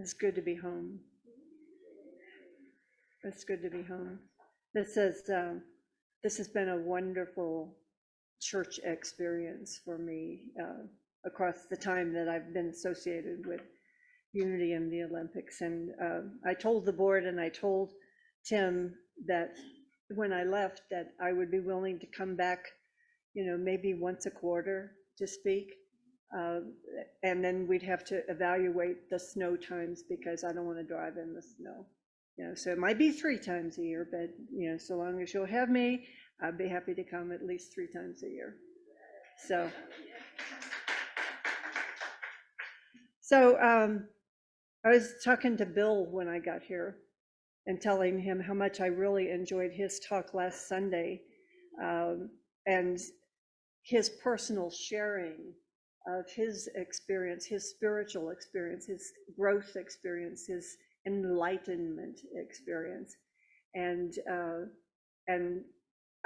It's good to be home. It's good to be home. This has been a wonderful church experience for me across the time that I've been associated with Unity in the Olympics. And I told the board and I told Tim that when I left that I would be willing to come back, you know, maybe once a quarter to speak. And then we'd have to evaluate the snow times because I don't want to drive in the snow. You know, so it might be 3 times a year, but you know, so long as you'll have me, I'd be happy to come at least 3 times a year. So I was talking to Bill when I got here and telling him how much I really enjoyed his talk last Sunday, and his personal sharing of his experience, his spiritual experience, his growth experience, his enlightenment experience. And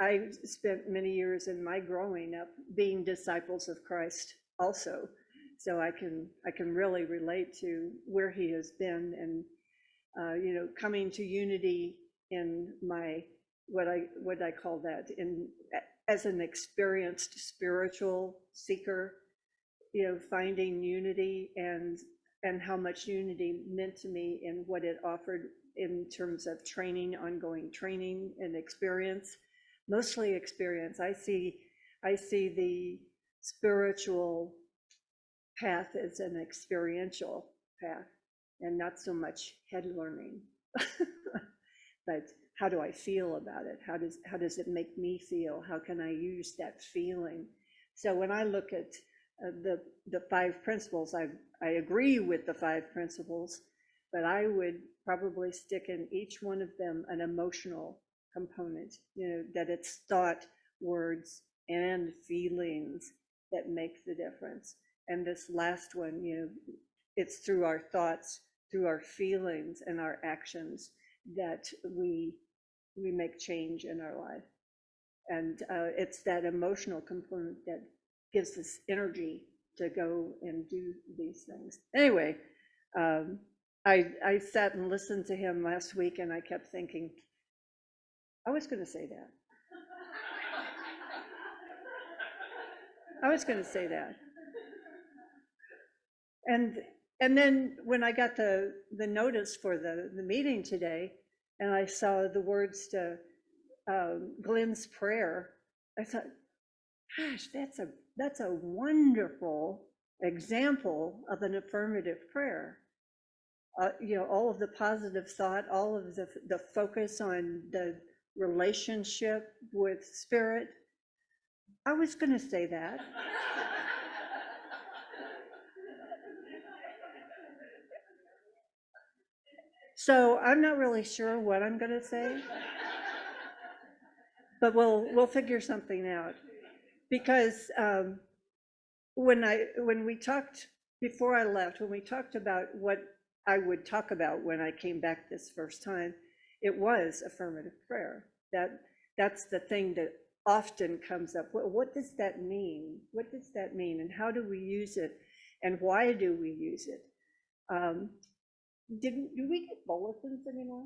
I spent many years in my growing up being disciples of Christ also. So I can really relate to where he has been, and you know, coming to Unity in my what I call that as an experienced spiritual seeker, you know, finding unity and how much unity meant to me and what it offered in terms of training, ongoing training and experience, mostly experience. I see the spiritual path as an experiential path and not so much head learning. But how do I feel about it? How does it make me feel? How can I use that feeling? So when I look at the 5 principles, I agree with the 5 principles, but I would probably stick in each one of them an emotional component, you know, that it's thought, words, and feelings that make the difference. And this last one, you know, it's through our thoughts, through our feelings and our actions that we make change in our life. And it's that emotional component that gives us energy to go and do these things. Anyway, I sat and listened to him last week and I kept thinking, I was going to say that. I was going to say that. And then when I got the notice for the meeting today, and I saw the words to Glenn's prayer, I thought, gosh, that's a wonderful example of an affirmative prayer. You know, all of the positive thought, all of the focus on the relationship with Spirit. I was going to say that. So I'm not really sure what I'm going to say, but we'll figure something out. Because when we talked before I left, when we talked about what I would talk about when I came back this first time, it was affirmative prayer. That's the thing that often comes up. What does that mean? What does that mean? And how do we use it? And why do we use it? Do we get bulletins anymore?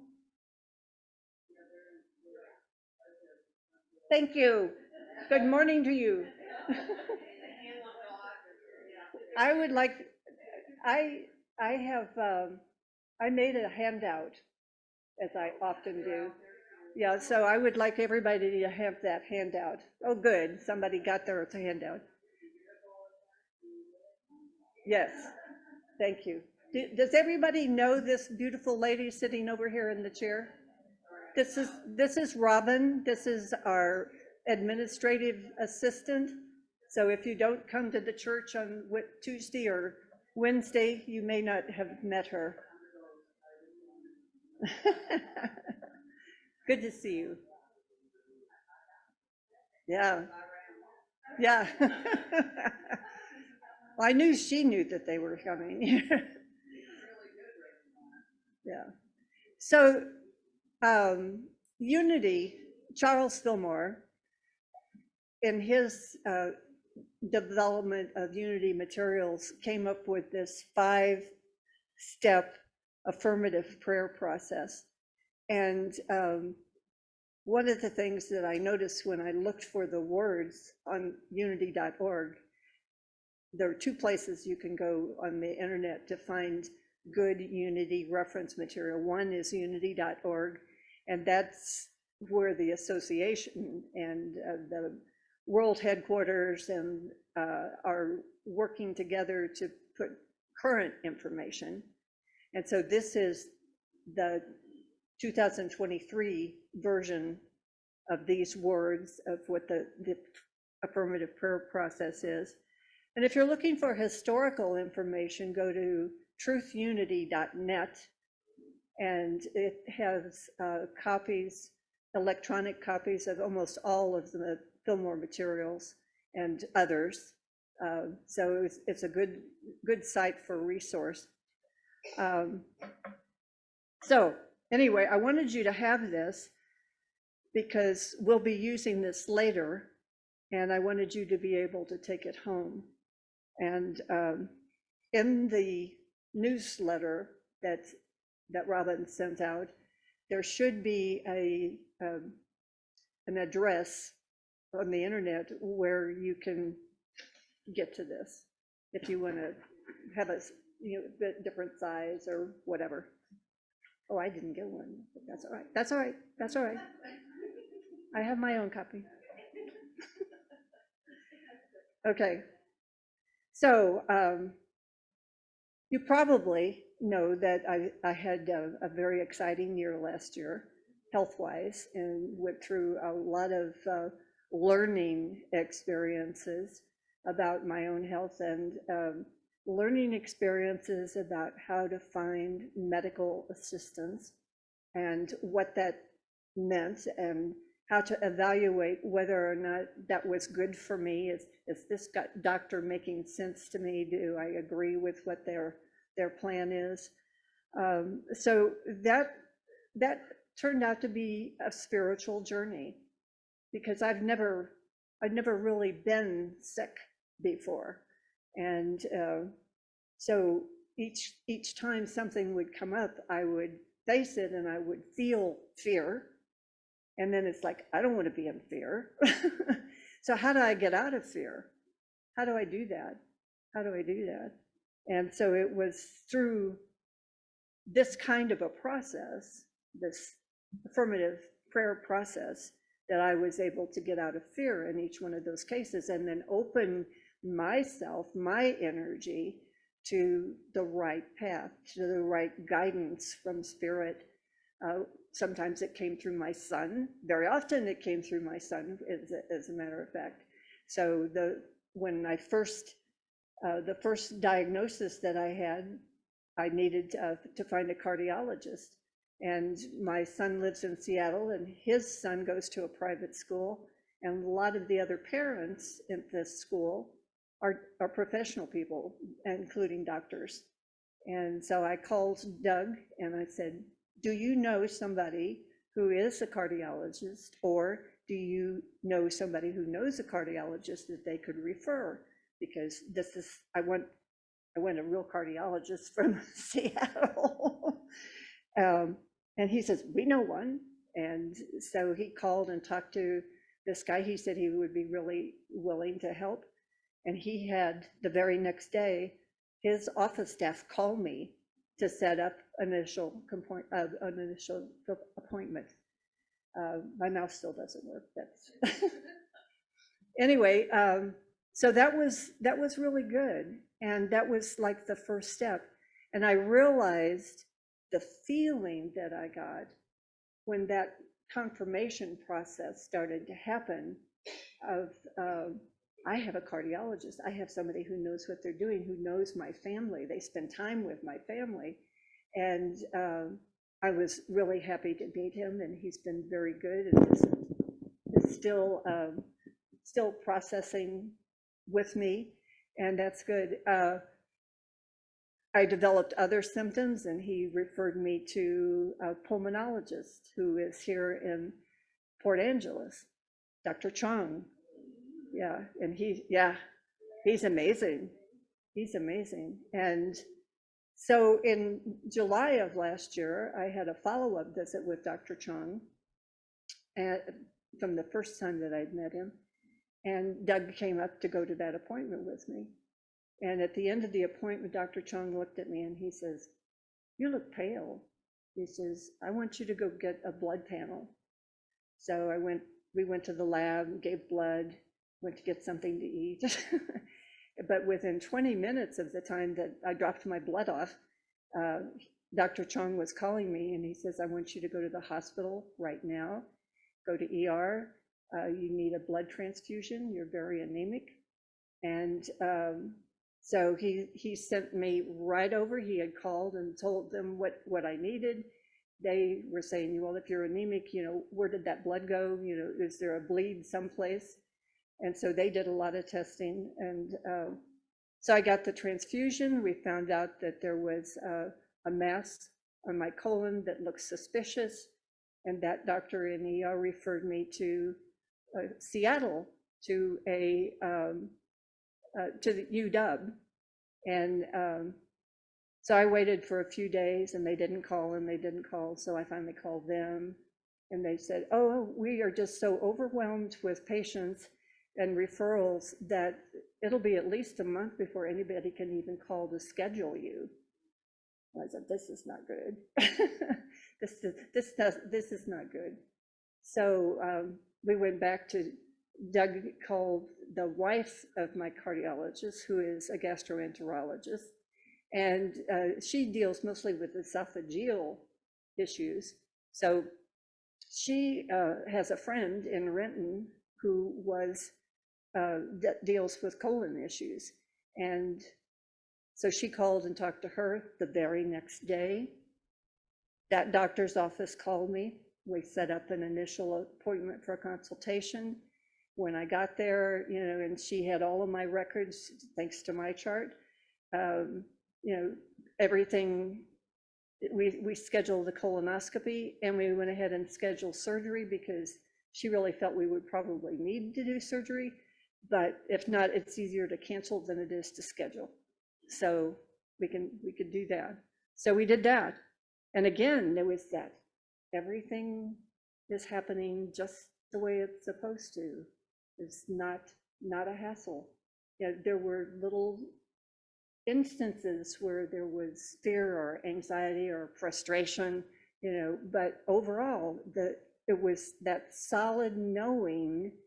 Thank you. Good morning to you. I would like, I made a handout, as I often do. Yeah, so I would like everybody to have that handout. Oh, good. Somebody got their handout. Yes, thank you. Does everybody know this beautiful lady sitting over here in the chair? This is Robin. This is our administrative assistant. So if you don't come to the church on Tuesday or Wednesday, you may not have met her. Good to see you. Yeah. Yeah. Well, I knew she knew that they were coming. Yeah. So Unity, Charles Fillmore, in his development of Unity materials, came up with this 5-step affirmative prayer process. And one of the things that I noticed when I looked for the words on unity.org, there are two places you can go on the internet to find good Unity reference material. One is unity.org, and that's where the association and the world headquarters and are working together to put current information. And so this is the 2023 version of these words of what the affirmative prayer process is. And if you're looking for historical information, go to truthunity.net, and it has copies, electronic copies of almost all of the Fillmore materials and others. So it's a good site for resource. So anyway, I wanted you to have this because we'll be using this later, and I wanted you to be able to take it home. And in the newsletter that Robin sent out, there should be an address on the internet where you can get to this if you want to have a bit different size or whatever. Oh, I didn't get one, but that's all right. That's all right. That's all right. I have my own copy. Okay. So you probably know that I had a very exciting year last year, health-wise, and went through a lot of learning experiences about my own health and learning experiences about how to find medical assistance and what that meant and how to evaluate whether or not that was good for me. Is this doctor making sense to me? Do I agree with what their plan is? So that turned out to be a spiritual journey, because I'd never really been sick before. And so each time something would come up, I would face it and I would feel fear. And then it's like, I don't want to be in fear. So how do I get out of fear? How do I do that? How do I do that? And so it was through this kind of a process, this affirmative prayer process, that I was able to get out of fear in each one of those cases and then open myself, my energy, to the right path, to the right guidance from Spirit. Sometimes it came through my son. Very often it came through my son, as a matter of fact. So when I the first diagnosis that I had, I needed to find a cardiologist. And my son lives in Seattle, and his son goes to a private school. And a lot of the other parents in this school are professional people, including doctors. And so I called Doug and I said, do you know somebody who is a cardiologist, or do you know somebody who knows a cardiologist that they could refer? Because I want a real cardiologist from Seattle. And he says, we know one. And so he called and talked to this guy. He said he would be really willing to help. And he had, the very next day, his office staff call me to set up an initial appointment. My mouth still doesn't work. That's anyway. So that was really good, and that was like the first step. And I realized the feeling that I got when that confirmation process started to happen of I have a cardiologist. I have somebody who knows what they're doing, who knows my family. They spend time with my family. And I was really happy to meet him, and he's been very good and is still processing with me, and that's good. I developed other symptoms, and he referred me to a pulmonologist who is here in Port Angeles, Dr. Chong. Yeah, and he's amazing. He's amazing. And So in July of last year, I had a follow-up visit with Dr. Chung from the first time that I'd met him. And Doug came up to go to that appointment with me. And at the end of the appointment, Dr. Chung looked at me and he says, "You look pale." He says, "I want you to go get a blood panel." So we went to the lab, gave blood, went to get something to eat. But within 20 minutes of the time that I dropped my blood off, Dr. Chung was calling me and he says, "I want you to go to the hospital right now, go to ER. You need a blood transfusion. You're very anemic." And so he sent me right over. He had called and told them what I needed. They were saying, "Well, if you're anemic, where did that blood go? Is there a bleed someplace?" And so they did a lot of testing. And so I got the transfusion. We found out that there was a mass on my colon that looked suspicious. And that doctor in ER referred me to Seattle to the UW. And so I waited for a few days and they didn't call and they didn't call. So I finally called them and they said, "Oh, we are just so overwhelmed with patients and referrals that it'll be at least a month before anybody can even call to schedule you." I said, "This is not good." This is not good. So we went back to Doug. Called the wife of my cardiologist, who is a gastroenterologist, and she deals mostly with esophageal issues. So she has a friend in Renton who that deals with colon issues. And so she called and talked to her the very next day. That doctor's office called me. We set up an initial appointment for a consultation. When I got there, and she had all of my records, thanks to my chart, everything. We scheduled the colonoscopy and we went ahead and scheduled surgery because she really felt we would probably need to do surgery. But if not, it's easier to cancel than it is to schedule. So we could do that. So we did that. And again, there was that. Everything is happening just the way it's supposed to. It's not a hassle. There were little instances where there was fear or anxiety or frustration, but overall, it was that solid knowing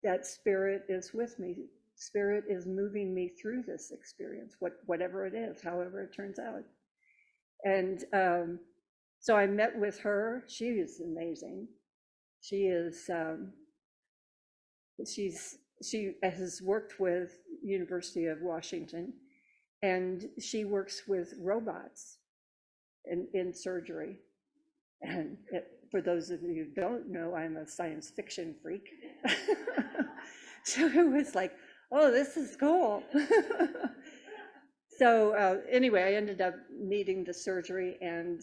that Spirit is with me. Spirit is moving me through this experience, whatever it is, however it turns out. And so I met with her. She is amazing. She has worked with University of Washington, and she works with robots in surgery. And for those of you who don't know, I'm a science fiction freak. So it was like, oh, this is cool. So anyway, I ended up needing the surgery, and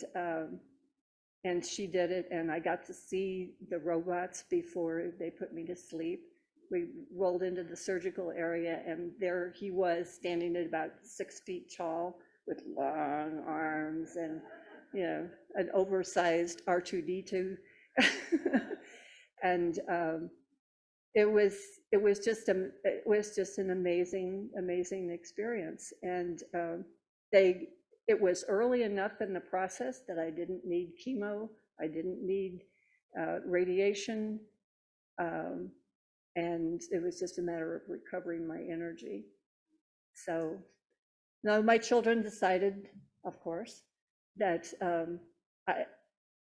she did it, and I got to see the robots before they put me to sleep. We rolled into the surgical area, and there he was, standing at about 6 feet tall with long arms and an oversized R2-D2. And it was just an amazing experience. And it was early enough in the process that I didn't need chemo, I didn't need radiation, and it was just a matter of recovering my energy. So now my children decided, of course, that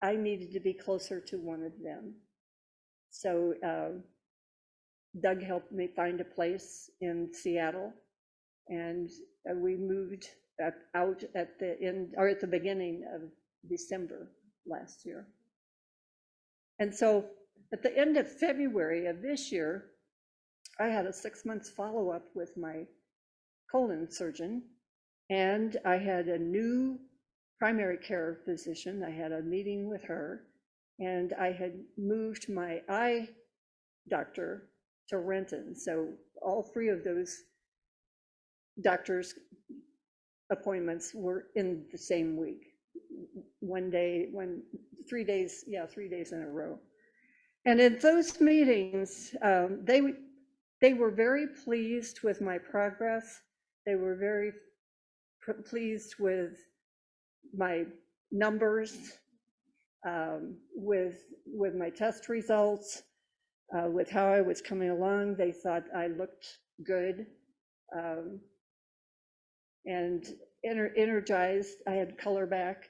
I needed to be closer to one of them. So Doug helped me find a place in Seattle, and we moved out at the beginning of December last year. And so at the end of February of this year, I had a 6-month follow-up with my colon surgeon, and I had a new primary care physician. I had a meeting with her, and I had moved my eye doctor to Renton. So all 3 of those doctors appointments were in the same week. 3 days, 3 days in a row. And in those meetings, they were very pleased with my progress. They were very pleased with my numbers, with my test results, with how I was coming along. They thought I looked good, and energized. I had color back.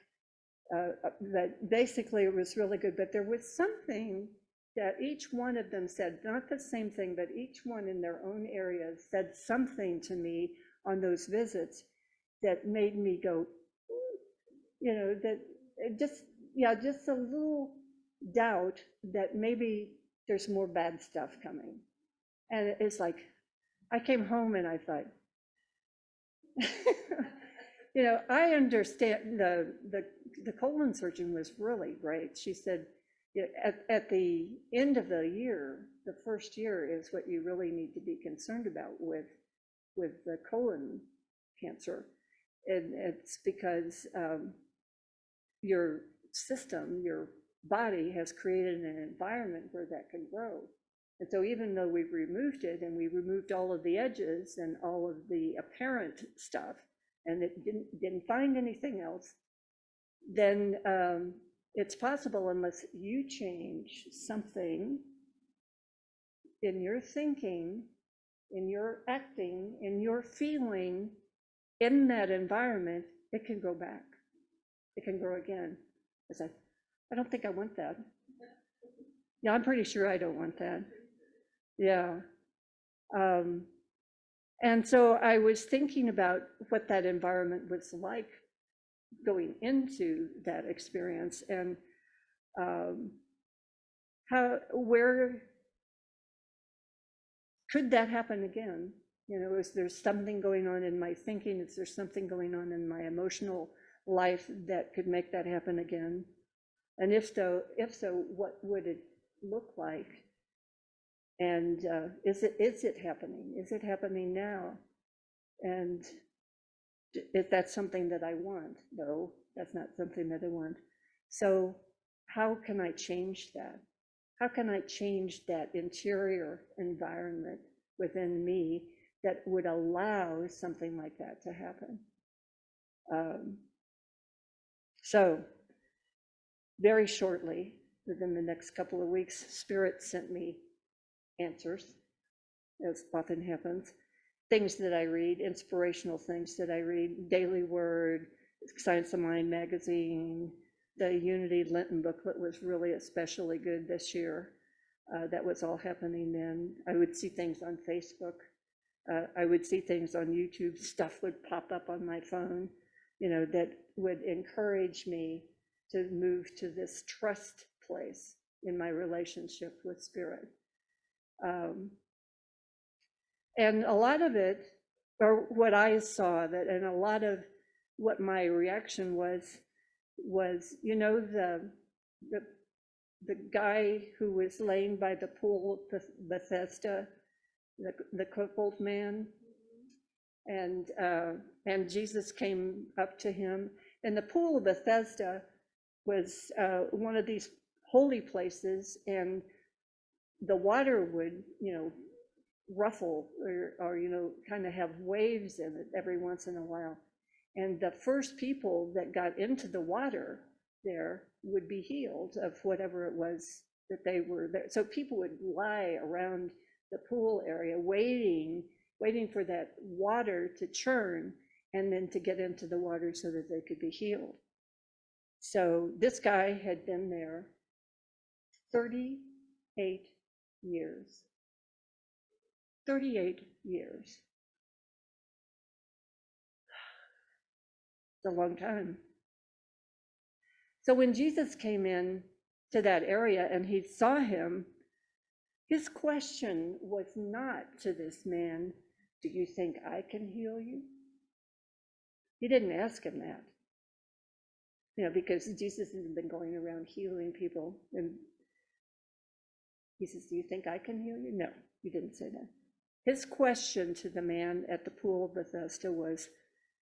That basically it was really good, but there was something that each one of them said, not the same thing, but each one in their own areas said something to me on those visits that made me go, that just a little doubt that maybe there's more bad stuff coming. And it's like, I came home and I thought, I understand the colon surgeon was really great. She said, at the end of the year, the first year is what you really need to be concerned about with the colon cancer. And it's because your system, your body has created an environment where that can grow. And so even though we've removed it and we removed all of the edges and all of the apparent stuff, and it didn't find anything else, then it's possible, unless you change something in your thinking, in your acting, in your feeling, in that environment, it can go back. It can grow again. It's like, I don't think I want that. Yeah, I'm pretty sure I don't want that. Yeah. And so I was thinking about what that environment was like going into that experience, and where could that happen again? Is there something going on in my thinking? Is there something going on in my emotional life that could make that happen again? And if so, what would it look like? And is it happening? Is it happening now? And if that's something that I want? No, that's not something that I want. So how can I change that? How can I change that interior environment within me that would allow something like that to happen? So very shortly, within the next couple of weeks, Spirit sent me answers, as often happens. Things that I read, inspirational things that I read, Daily Word, Science of Mind magazine, the Unity Lenten booklet was really especially good this year. That was all happening then. I would see things on Facebook. I would see things on YouTube. Stuff would pop up on my phone, that would encourage me to move to this trust place in my relationship with Spirit. And a lot of it, or what I saw, and a lot of what my reaction was, the guy who was laying by the pool of Bethesda, the crippled man, and Jesus came up to him. And the pool of Bethesda was one of these holy places, and the water would, ruffle or kind of have waves in it every once in a while. And the first people that got into the water there would be healed of whatever it was that they were there. So people would lie around the pool area waiting for that water to churn and then to get into the water so that they could be healed. So this guy had been there 38 years. 38 years. It's a long time. So when Jesus came in to that area and he saw him, his question was not to this man, "Do you think I can heal you?" He didn't ask him that. Because Jesus has been going around healing people. And he says, "Do you think I can heal you?" No, he didn't say that. His question to the man at the pool of Bethesda was,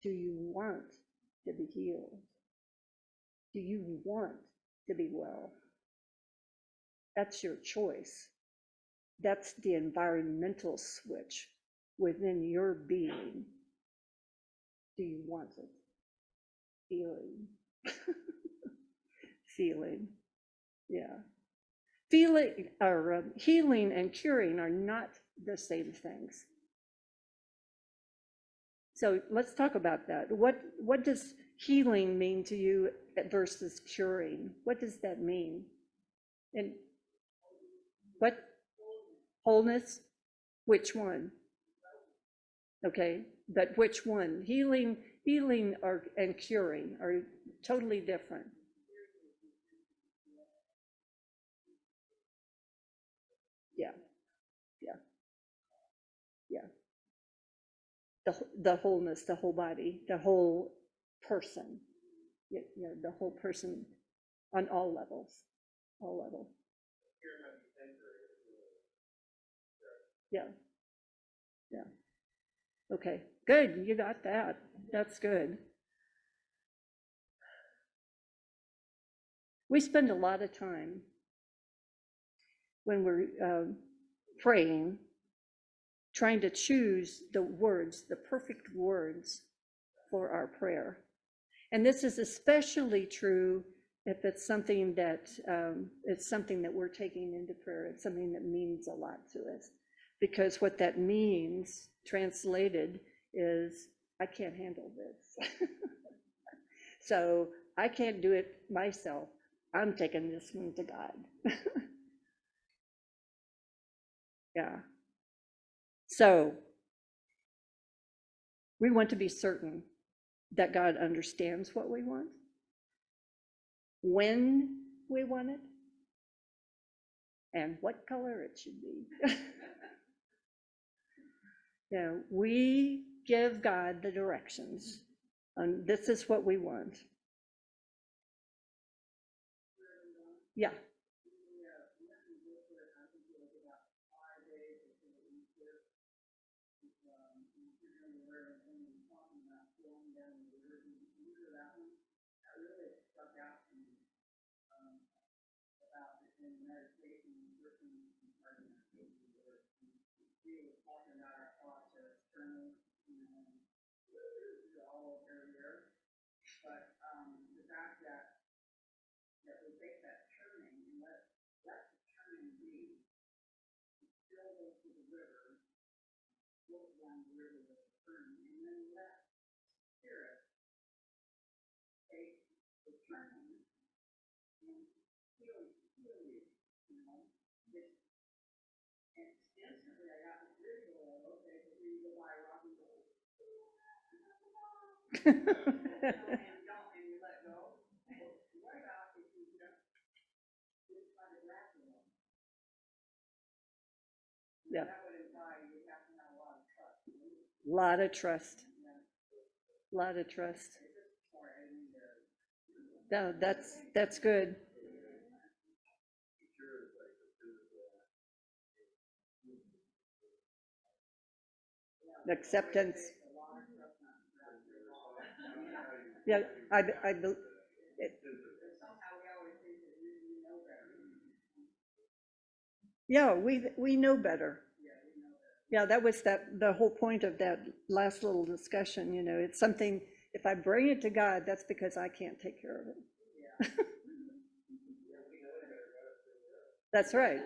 Do you want to be healed? Do you want to be well? That's your choice. That's the environmental switch within your being. Do you want it? Feeling. Feeling. Yeah. Feeling or healing and curing are not the same things. So let's talk about that. What does healing mean to you versus curing? What does that mean? And what? Wholeness? Which one? Okay, but which one? Healing and curing are totally different. Yeah, yeah, yeah. The wholeness, the whole body, the whole person. The whole person on all levels, all levels. Yeah, yeah. Okay, good. You got that. That's good. We spend a lot of time when we're praying, trying to choose the words, the perfect words for our prayer. And this is especially true if it's something that we're taking into prayer. It's something that means a lot to us, because what that means translated is, I can't handle this. So I can't do it myself. I'm taking this one to God. Yeah. So we want to be certain that God understands what we want, when we want it, and what color it should be. Yeah, we give God the directions, and this is what we want. Yeah. Yeah. Lot of trust. Lot of trust. No, that's good. Acceptance. Yeah, yeah, we know better. Yeah, that was the whole point of that last little discussion. It's something, if I bring it to God, that's because I can't take care of it. That's right.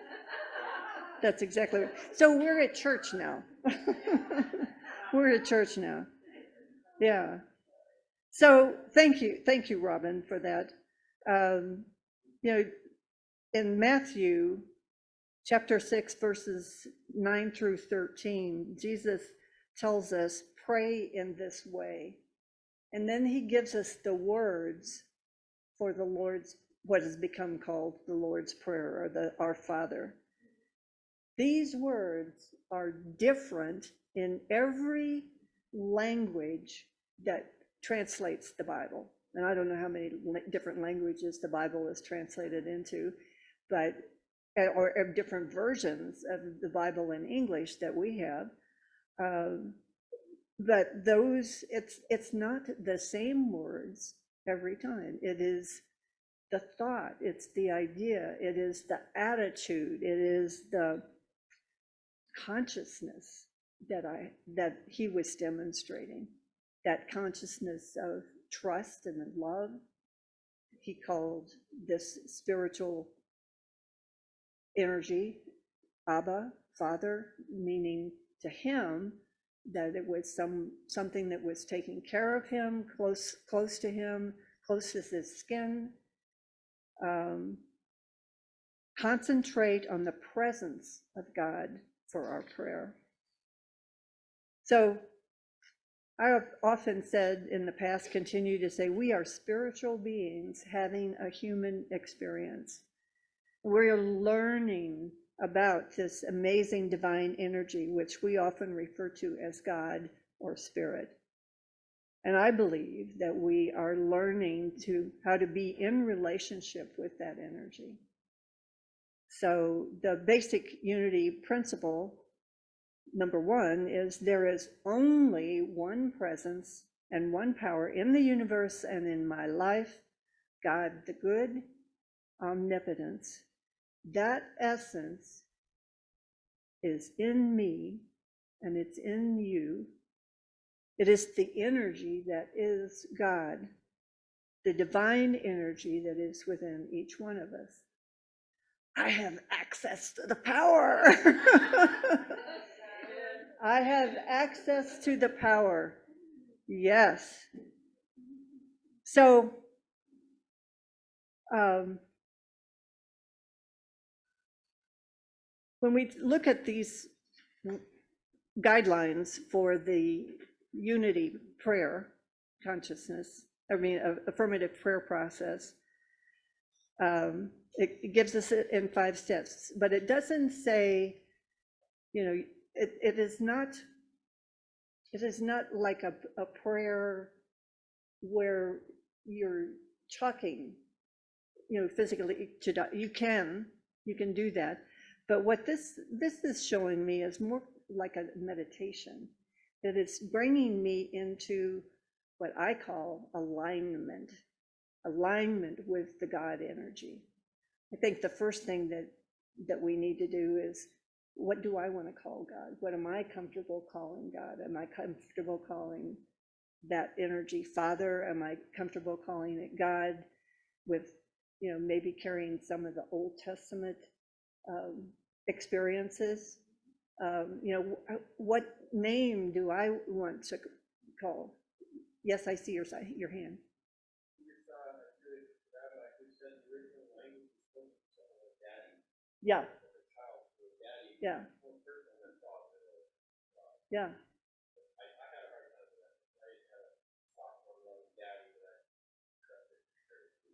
That's exactly right. So we're at church now. We're at church now. Yeah. So thank you, Robin, for that. In Matthew chapter 6, verses 9 through 13, Jesus tells us, pray in this way. And then he gives us the words for what has become called the Lord's Prayer, or the Our Father. These words are different in every language that translates the Bible. And I don't know how many different languages the Bible is translated into, or different versions of the Bible in English that we have. but those, it's not the same words every time. It is the thought, it's the idea, it is the attitude, it is the consciousness that he was demonstrating, that consciousness of trust and love. He called this spiritual energy Abba, Father, meaning to him that it was something that was taking care of him, close to him, close to his skin. Concentrate on the presence of God for our prayer. So I have often said in the past, continue to say, we are spiritual beings having a human experience. We're learning about this amazing divine energy, which we often refer to as God or Spirit. And I believe that we are learning how to be in relationship with that energy. So the basic unity principle, number one, is there is only one presence and one power in the universe and in my life, God the good, omnipotence. That essence is in me and it's in you. It is the energy that is God, the divine energy that is within each one of us. I have access to the power. I have access to the power. Yes. So, when we look at these guidelines for the unity prayer consciousness, affirmative prayer process, it gives us it in 5 steps, but it doesn't say, it is not like a prayer where you're talking, physically to die. You can do that. But what this is showing me is more like a meditation, that it's bringing me into what I call alignment with the God energy. I think the first thing that we need to do is, what do I want to call God? What am I comfortable calling God? Am I comfortable calling that energy Father? Am I comfortable calling it God, with, maybe carrying some of the Old Testament experiences? What name do I want to call? Yes, I see your hand. Yeah. Yeah. Yeah.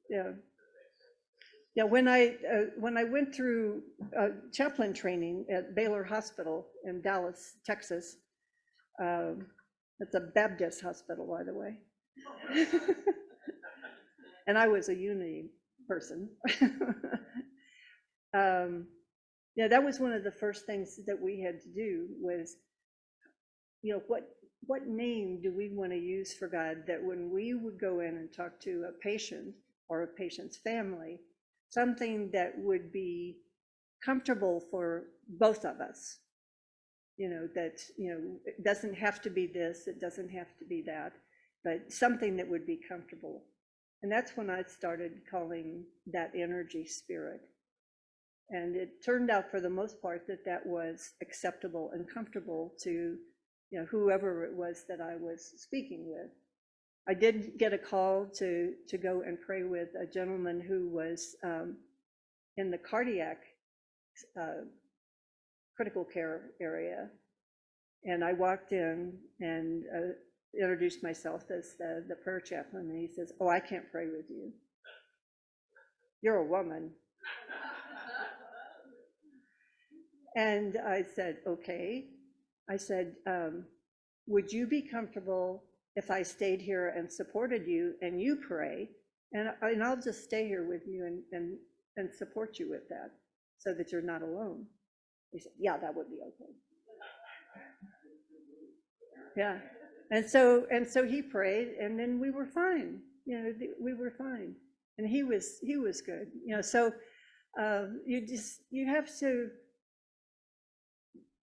Yeah. Yeah, when I went through chaplain training at Baylor Hospital in Dallas, Texas, it's a Baptist hospital, by the way, and I was a unity person. Yeah, that was one of the first things that we had to do was, what name do we want to use for God, that when we would go in and talk to a patient or a patient's family, something that would be comfortable for both of us, that, it doesn't have to be this, it doesn't have to be that, but something that would be comfortable. And that's when I started calling that energy Spirit. And it turned out for the most part that was acceptable and comfortable to, whoever it was that I was speaking with. I did get a call to go and pray with a gentleman who was in the cardiac critical care area. And I walked in and introduced myself as the prayer chaplain. And he says, "Oh, I can't pray with you. You're a woman." And I said, "Okay." I said, "Would you be comfortable if I stayed here and supported you and you pray, and I'll just stay here with you and support you with that, so that you're not alone?" He said, "Yeah, that would be okay." Yeah. And so he prayed, and then we were fine. We were fine, and he was good. So you have to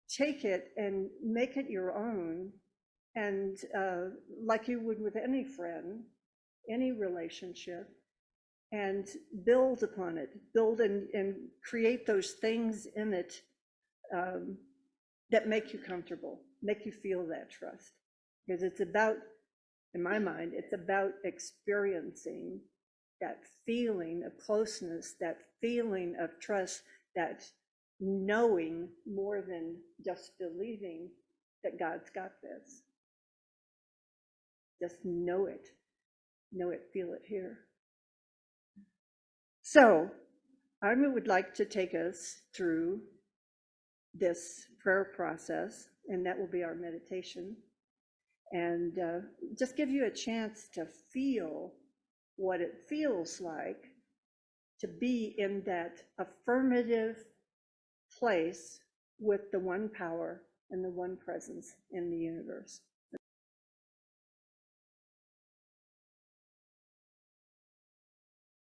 take it and make it your own, and like you would with any friend, any relationship, and build upon it, build and create those things in it that make you comfortable, make you feel that trust. Because it's about, in my mind, it's about experiencing that feeling of closeness, that feeling of trust, that knowing more than just believing that God's got this. Just know it, feel it here. So I would like to take us through this prayer process, and that will be our meditation, and just give you a chance to feel what it feels like to be in that affirmative place with the one power and the one presence in the universe.